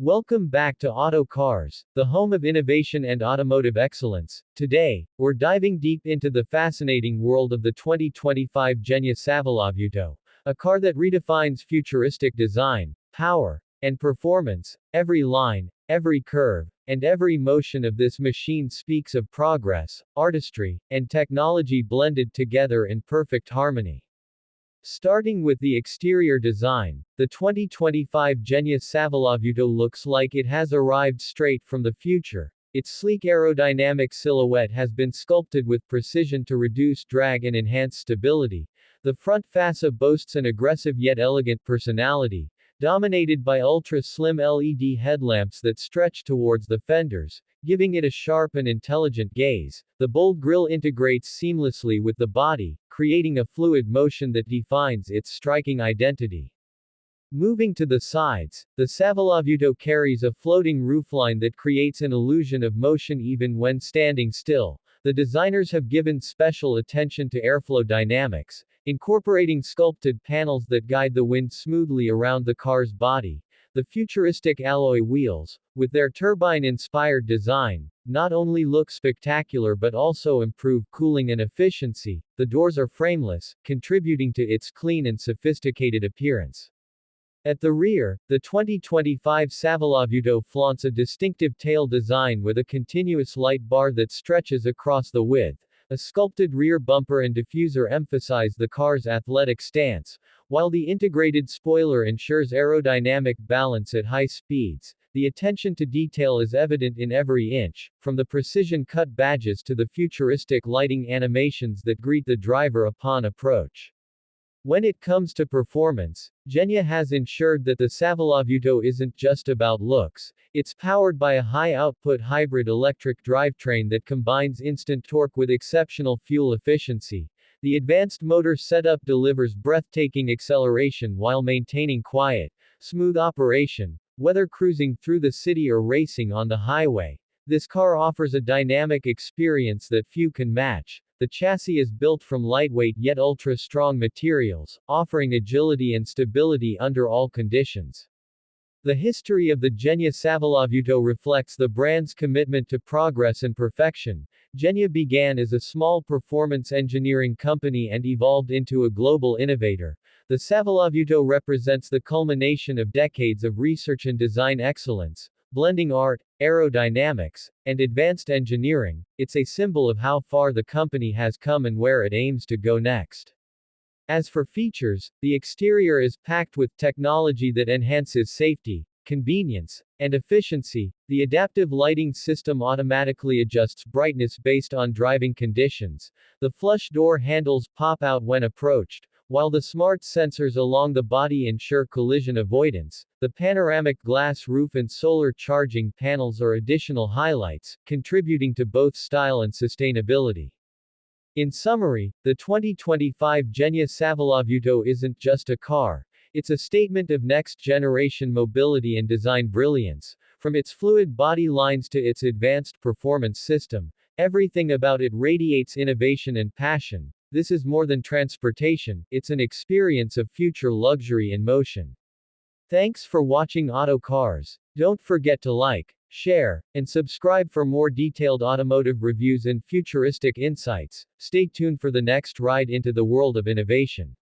Welcome back to Auto Cars, the home of innovation and automotive excellence. Today, we're diving deep into the fascinating world of the 2025 Genya Savilov, a car that redefines futuristic design, power, and performance. Every line, every curve, and every motion of this machine speaks of progress, artistry, and technology blended together in perfect harmony. Starting with the exterior design, the 2025 Genya Savilov looks like it has arrived straight from the future. Its sleek aerodynamic silhouette has been sculpted with precision to reduce drag and enhance stability. The front fascia boasts an aggressive yet elegant personality, dominated by ultra-slim LED headlamps that stretch towards the fenders, giving it a sharp and intelligent gaze. The bold grille integrates seamlessly with the body, creating a fluid motion that defines its striking identity. Moving to the sides, the Savilov carries a floating roofline that creates an illusion of motion even when standing still. The designers have given special attention to airflow dynamics, incorporating sculpted panels that guide the wind smoothly around the car's body. The futuristic alloy wheels, with their turbine-inspired design, not only look spectacular but also improve cooling and efficiency. The doors are frameless, contributing to its clean and sophisticated appearance. At the rear, the 2025 Savilov flaunts a distinctive tail design with a continuous light bar that stretches across the width. A sculpted rear bumper and diffuser emphasize the car's athletic stance, while the integrated spoiler ensures aerodynamic balance at high speeds. The attention to detail is evident in every inch, from the precision-cut badges to the futuristic lighting animations that greet the driver upon approach. When it comes to performance, Genya has ensured that the Savilov isn't just about looks. It's powered by a high-output hybrid electric drivetrain that combines instant torque with exceptional fuel efficiency. The advanced motor setup delivers breathtaking acceleration while maintaining quiet, smooth operation, whether cruising through the city or racing on the highway. This car offers a dynamic experience that few can match. The chassis is built from lightweight yet ultra-strong materials, offering agility and stability under all conditions. The history of the Genya Savilov reflects the brand's commitment to progress and perfection. Genya began as a small performance engineering company and evolved into a global innovator. The Savilov represents the culmination of decades of research and design excellence. Blending art, aerodynamics, and advanced engineering, it's a symbol of how far the company has come and where it aims to go next. As for features, the exterior is packed with technology that enhances safety, convenience, and efficiency. The adaptive lighting system automatically adjusts brightness based on driving conditions. The flush door handles pop out when approached, while the smart sensors along the body ensure collision avoidance. The panoramic glass roof and solar charging panels are additional highlights, contributing to both style and sustainability. In summary, the 2025 Genya Savilov isn't just a car. It's a statement of next-generation mobility and design brilliance. From its fluid body lines to its advanced performance system, everything about it radiates innovation and passion. This is more than transportation, it's an experience of future luxury and motion. Thanks for watching Auto Cars. Don't forget to like, share, and subscribe for more detailed automotive reviews and futuristic insights. Stay tuned for the next ride into the world of innovation.